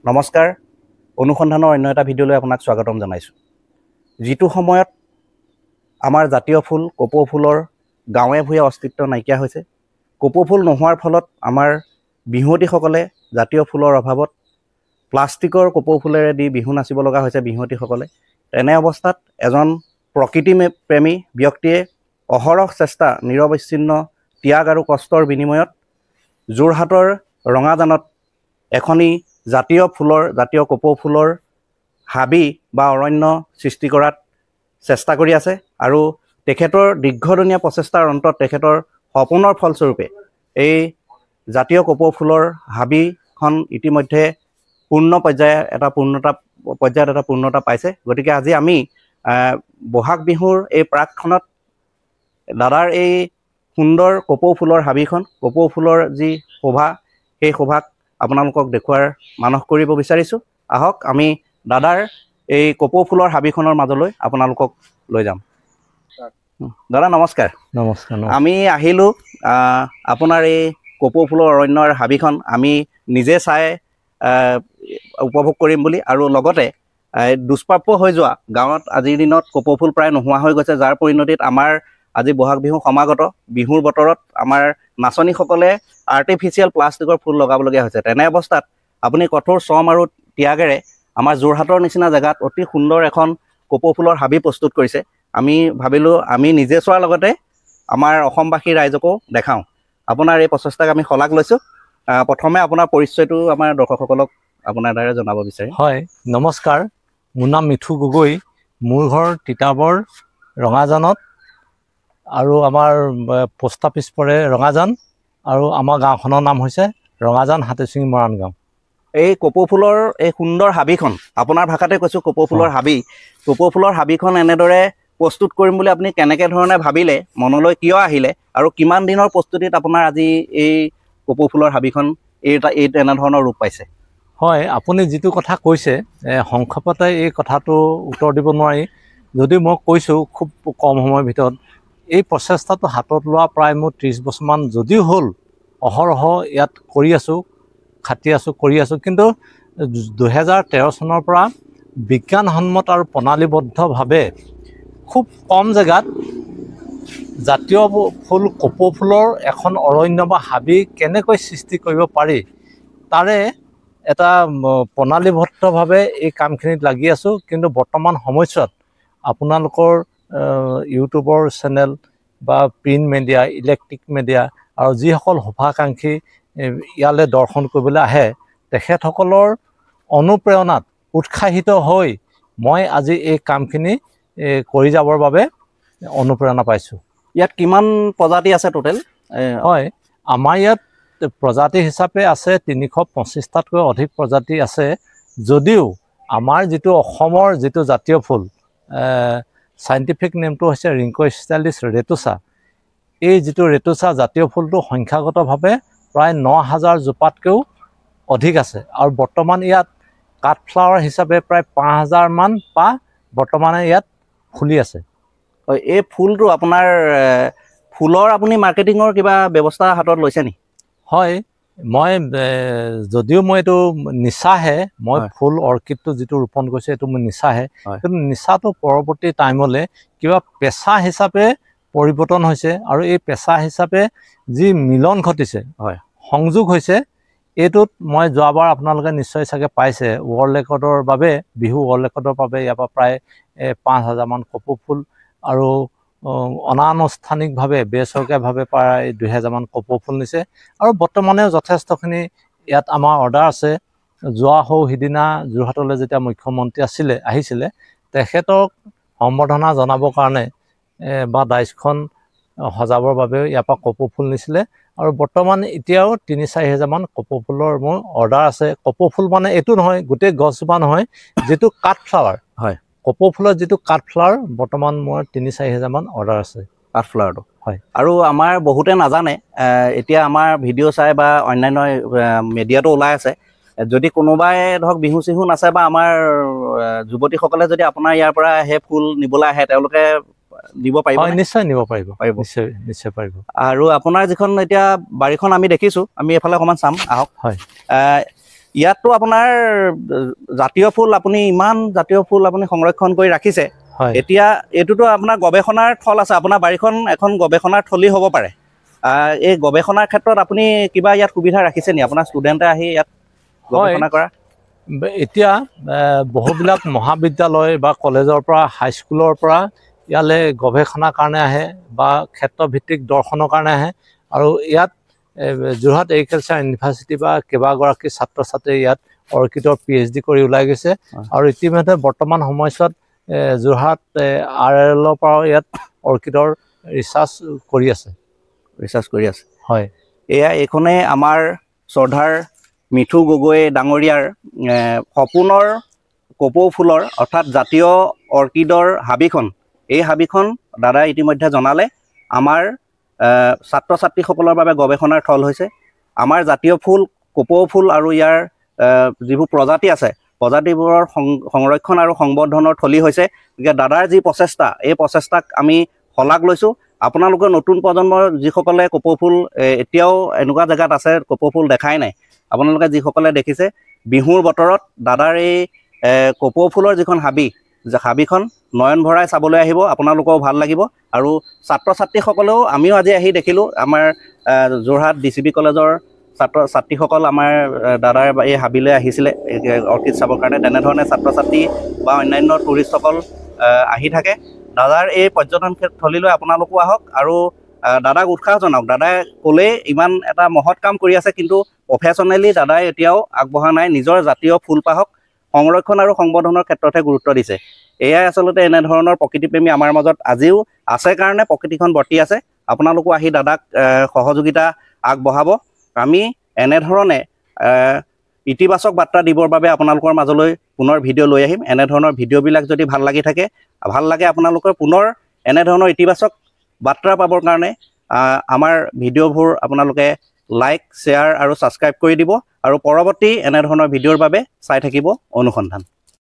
নমস্কাৰ অনুসন্ধানৰ অন্য এটা ভিডিঅ'লৈ আপোনাক স্বাগতম জনাইছোঁ। যিটো সময়ত আমাৰ জাতীয় ফুল কপৌ ফুলৰ গাঁৱে ভূঞে অস্তিত্ব নাইকিয়া হৈছে, কপৌ ফুল নোহোৱাৰ ফলত আমাৰ বিহুৱতীসকলে জাতীয় ফুলৰ অভাৱত প্লাষ্টিকৰ কপৌ ফুলেৰে দি বিহু নাচিব লগা হৈছে বিহুৱতীসকলে। তেনে অৱস্থাত এজন প্ৰকৃতি প্ৰেমী ব্যক্তিয়ে অহৰহ চেষ্টা নিৰৱচ্ছিন্ন ত্যাগ আৰু কষ্টৰ বিনিময়ত যোৰহাটৰ ৰঙাজানত এখনি জাতীয় কপৌ ফুলৰ হাবি বা অৰণ্য সৃষ্টি কৰাত চেষ্টা কৰি আছে আৰু তেখেতৰ দীৰ্ঘদিনীয়া প্ৰচেষ্টাৰ অন্তত তেখেতৰ সপোনৰ ফলস্বৰূপে এই জাতীয় কপৌ ফুলৰ হাবিখন ইতিমধ্যে পৰ্যায়ত এটা পূৰ্ণতা পাইছে। গতিকে আজি আমি বহাগ বিহুৰ এই প্ৰাকখনত দাদাৰ এই সুন্দৰ কপৌ ফুলৰ হাবিখন, কপৌ ফুলৰ যি শোভা, সেই শোভাক আপোনালোকক দেখুৱাৰ মানস কৰিব বিচাৰিছোঁ। আহক আমি দাদাৰ এই কপৌ ফুলৰ হাবিখনৰ মাজলৈ আপোনালোকক লৈ যাম। দাদা নমস্কাৰ। নমস্কাৰ। আমি আহিলোঁ আপোনাৰ এই কপৌ ফুলৰ অৰণ্যৰ হাবিখন আমি নিজে চাই উপভোগ কৰিম বুলি, আৰু লগতে দুষ্প্ৰাপ্য হৈ যোৱা গাঁৱত আজিৰ দিনত কপৌ ফুল প্ৰায় নোহোৱা হৈ গৈছে, যাৰ পৰিণতিত আমাৰ আজি বহাগ বিহু সমাগত বিহুৰ বতৰত আমাৰ নাচনীসকলে আৰ্টিফিচিয়েল প্লাষ্টিকৰ ফুল লগাবলগীয়া হৈছে। তেনে অৱস্থাত আপুনি কঠোৰ শ্ৰম আৰু ত্যাগেৰে আমাৰ যোৰহাটৰ নিচিনা জেগাত অতি সুন্দৰ এখন কপৌ ফুলৰ হাবি প্ৰস্তুত কৰিছে। আমি ভাবিলোঁ আমি নিজে চোৱাৰ লগতে আমাৰ অসমবাসী ৰাইজকো দেখাওঁ। আপোনাৰ এই প্ৰচেষ্টাক আমি শলাগ লৈছোঁ। প্ৰথমে আপোনাৰ পৰিচয়টো আমাৰ দৰ্শকসকলক আপোনাৰ দ্বাৰা জনাব বিচাৰিম। হয়, নমস্কাৰ। মোৰ নাম মিঠু গগৈ। মোৰ ঘৰ তিতাবৰ ৰঙাজানত, আৰু আমাৰ পোষ্ট অফিচ পৰে ৰঙাজান, আৰু আমাৰ গাঁওখনৰ নাম হৈছে ৰঙাজান হাতীচিঙি মৰাণ গাঁও। এই কপৌ ফুলৰ এই সুন্দৰ হাবিখন, আপোনাৰ ভাষাতে কৈছোঁ কপৌ ফুলৰ হাবি, কপৌ ফুলৰ হাবিখন এনেদৰে প্ৰস্তুত কৰিম বুলি আপুনি কেনেকৈ ধৰণে ভাবিলে, মনলৈ কিয় আহিলে, আৰু কিমান দিনৰ প্ৰস্তুতিত আপোনাৰ আজি এই কপৌ ফুলৰ হাবিখন এই এনেধৰণৰ ৰূপ পাইছে? হয়, আপুনি যিটো কথা কৈছে সংক্ষেপতে এই কথাটো উত্তৰ দিব নোৱাৰি। যদি মই কৈছোঁ খুব কম সময়ৰ ভিতৰত, এই প্ৰচেষ্টাটো হাতত লোৱা প্ৰায় মোৰ 30 বছৰমান যদিও হ'ল, অহৰহ ইয়াত কৰি আছোঁ, খাটি আছোঁ, কৰি আছোঁ। কিন্তু 2013 চনৰ পৰা বিজ্ঞানসন্মত আৰু প্ৰণালীবদ্ধভাৱে খুব কম জেগাত জাতীয় ফুল কপৌ ফুলৰ এখন অৰণ্য বা হাবি কেনেকৈ সৃষ্টি কৰিব পাৰি, তাৰে এটা প্ৰণালীবদ্ধভাৱে এই কামখিনিত লাগি আছোঁ। কিন্তু বৰ্তমান সময়ছোৱাত আপোনালোকৰ ইউটিউবৰ চেনেল বা প্ৰিণ্ট মিডিয়া, ইলেক্ট্ৰিক মিডিয়া, আৰু যিসকল শুভাকাংক্ষী ইয়ালৈ দৰ্শন কৰিবলৈ আহে, তেখেতসকলৰ অনুপ্ৰেৰণাত উৎসাহিত হৈ মই আজি এই কামখিনি কৰি যাবৰ বাবে অনুপ্ৰেৰণা পাইছোঁ। ইয়াত কিমান প্ৰজাতি আছে টোটেল? হয়, আমাৰ ইয়াত প্ৰজাতি হিচাপে আছে 325টাতকৈ অধিক প্ৰজাতি আছে। যদিও আমাৰ যিটো অসমৰ যিটো জাতীয় ফুল, চাইণ্টিফিক নেমটো হৈছে ৰিংকোষ্টাইলিছ ৰেটুচা, এই যিটো ৰেটুচা জাতীয় ফুলটো সংখ্যাগতভাৱে প্ৰায় 9000 জোপাতকৈও অধিক আছে। আৰু বৰ্তমান ইয়াত কাঠফ্লাৱাৰ হিচাপে প্ৰায় 5000 মান পাহ বৰ্তমানে ইয়াত ফুলি আছে। হয়, এই ফুলটো আপোনাৰ ফুলৰ আপুনি মাৰ্কেটিঙৰ কিবা ব্যৱস্থা হাতত লৈছে নি? হয়, মই যদিও মই এইটো নিচাহে, মই ফুল অৰ্কিডটো যিটো ৰোপণ কৰিছোঁ এইটো মোৰ নিচাহে, কিন্তু নিচাটো পৰৱৰ্তী টাইমলৈ কিবা পেচা হিচাপে পৰিৱৰ্তন হৈছে, আৰু এই পেচা হিচাপে যি মিলন ঘটিছে, সংযোগ হৈছে, এইটোত মই যোৱাবাৰ আপোনালোকে নিশ্চয় চাগে পাইছে, ৱৰ্ল্ড ৰেকৰ্ডৰ বাবে, বিহু ৱৰ্ল্ড ৰেকৰ্ডৰ বাবে ইয়াৰ পৰা প্ৰায় 5000 মান কপৌ ফুল, আৰু অনানুষ্ঠানিকভাৱে বেচৰকাৰীভাৱে প্ৰায় 2000 মান কপৌ ফুল নিছে। আৰু বৰ্তমানেও যথেষ্টখিনি ইয়াত আমাৰ অৰ্ডাৰ আছে। যোৱা সিদিনা যোৰহাটলৈ যেতিয়া মুখ্যমন্ত্ৰী আহিছিলে, তেখেতক সম্বৰ্ধনা জনাবৰ কাৰণে বা ডাইচখন সজাবৰ বাবেও ইয়াৰ পৰা কপৌ ফুল নিছিলে। আৰু বৰ্তমান এতিয়াও 3-4 হাজাৰ মান কপৌ ফুলৰ মোৰ অৰ্ডাৰ আছে। কপৌ ফুল মানে এইটো নহয়, গোটেই গছজোপা নহয়, যিটো কাঠফ্লাৱাৰ, হয়, কপৌ ফুলৰ যিটো কাঠফ্লাৱাৰ, বৰ্তমান মোৰ 3-4 হাজাৰ মান অৰ্ডাৰ আছে কাঠফ্লাৱাৰটো। হয়, আৰু আমাৰ বহুতে নাজানে, এতিয়া আমাৰ ভিডিঅ' চাই বা অন্যান্য মিডিয়াটো ওলাই আছে, যদি কোনোবাই ধৰক বিহু চিহু নাচে বা আমাৰ যুৱতীসকলে যদি আপোনাৰ ইয়াৰ পৰা সেই ফুল নিবলৈ আহে, তেওঁলোকে দিব পাৰিব? নিশ্চয় নিব পাৰিব, নিশ্চয় পাৰিব। আৰু আপোনাৰ যিখন এতিয়া বাৰীখন আমি দেখিছোঁ, আমি এফালে অকণমান চাম, আহক। হয়, ইয়াততো আপোনাৰ জাতীয় ফুল আপুনি ইমান জাতীয় ফুল আপুনি সংৰক্ষণ কৰি ৰাখিছে। হয় এতিয়া এইটোতো আপোনাৰ গৱেষণাৰ থল আছে, আপোনাৰ বাৰীখন এখন গৱেষণাৰ থলী হ'ব পাৰে। এই গৱেষণাৰ ক্ষেত্ৰত আপুনি কিবা ইয়াত সুবিধা ৰাখিছে নি আপোনাৰ ষ্টুডেণ্টে আহি ইয়াত গৱেষণা কৰা? এতিয়া বহুবিলাক মহাবিদ্যালয় বা কলেজৰ পৰা হাইস্কুলৰ পৰা ইয়ালৈ গৱেষণাৰ কাৰণে আহে বা ক্ষেত্ৰভিত্তিক দৰ্শনৰ কাৰণে আহে। আৰু ইয়াত যোৰহাট এগ্ৰিকালচাৰ ইউনিভাৰ্চিটি বা কেইবাগৰাকী ছাত্ৰ ছাত্ৰীয়ে ইয়াত অৰ্কিডৰ PhD কৰি ওলাই গৈছে। আৰু ইতিমধ্যে বৰ্তমান সময়ছোৱাত যোৰহাট RLৰ পৰাও ইয়াত অৰ্কিডৰ ৰিচাৰ্চ কৰি আছে। হয়, এইখনেই আমাৰ শ্ৰদ্ধাৰ মিঠু গগৈ ডাঙৰীয়াৰ সপোনৰ কপৌ ফুলৰ অৰ্থাৎ জাতীয় অৰ্কিডৰ হাবিখন। এই হাবিখন দাদাই ইতিমধ্যে জনালে আমাৰ ছাত্ৰ ছাত্ৰীসকলৰ বাবে গৱেষণাৰ থল হৈছে। আমাৰ জাতীয় ফুল কপৌ ফুল আৰু ইয়াৰ যিবোৰ প্ৰজাতি আছে, প্ৰজাতিবোৰৰ সংৰক্ষণ আৰু সংবৰ্ধনৰ থলী হৈছে। গতিকে দাদাৰ যি প্ৰচেষ্টা, এই প্ৰচেষ্টাক আমি শলাগ লৈছোঁ। আপোনালোকে নতুন প্ৰজন্মৰ যিসকলে কপৌ ফুল এতিয়াও এনেকুৱা জেগাত আছে কপৌ ফুল দেখাই নাই, আপোনালোকে যিসকলে দেখিছে, বিহুৰ বতৰত দাদাৰ এই কপৌ ফুলৰ যিখন হাবিখন নয়ন ভৰাই চাবলৈ আহিব, আপোনালোকেও ভাল লাগিব। আৰু ছাত্ৰ ছাত্ৰীসকলেও, আমিও আজি আহি দেখিলোঁ আমাৰ যোৰহাট DCB কলেজৰ ছাত্ৰ ছাত্ৰীসকল আমাৰ দাদাৰ এই হাবিলৈ আহিছিলে অৰ্কিড চাবৰ কাৰণে। তেনেধৰণে ছাত্ৰ ছাত্ৰী বা অন্যান্য টুৰিষ্টসকল আহি থাকে। দাদাৰ এই পৰ্যটন থলীলৈ আপোনালোকো আহক আৰু দাদাক উৎসাহ জনাওক। দাদাই ক'লেই ইমান এটা মহৎ কাম কৰি আছে, কিন্তু প্ৰফেশ্যনেলি দাদাই এতিয়াও আগবঢ়া নাই। নিজৰ জাতীয় ফুলপাহক সংৰক্ষণ আৰু সংবৰ্ধনৰ ক্ষেত্ৰতহে গুৰুত্ব দিছে। এয়াই আচলতে এনেধৰণৰ প্ৰকৃতিপ্ৰেমী আমাৰ মাজত আজিও আছে কাৰণে প্ৰকৃতিখন বৰ্তি আছে। আপোনালোকো আহি দাদাক সহযোগিতা আগবঢ়াব। আমি এনেধৰণে ইতিবাচক বাৰ্তা দিবৰ বাবে আপোনালোকৰ মাজলৈ পুনৰ ভিডিঅ' লৈ আহিম। এনেধৰণৰ ভিডিঅ'বিলাক যদি ভাল লাগে আপোনালোকৰ পুনৰ এনেধৰণৰ ইতিবাচক বাৰ্তা পাবৰ কাৰণে আমাৰ ভিডিঅ'বোৰ আপোনালোকে লাইক, শ্বেয়াৰ আৰু ছাবস্ক্ৰাইব কৰি দিব। আৰু পৰৱৰ্তী এনেধৰণৰ ভিডিঅ'ৰ বাবে চাই থাকিব অনুসন্ধান।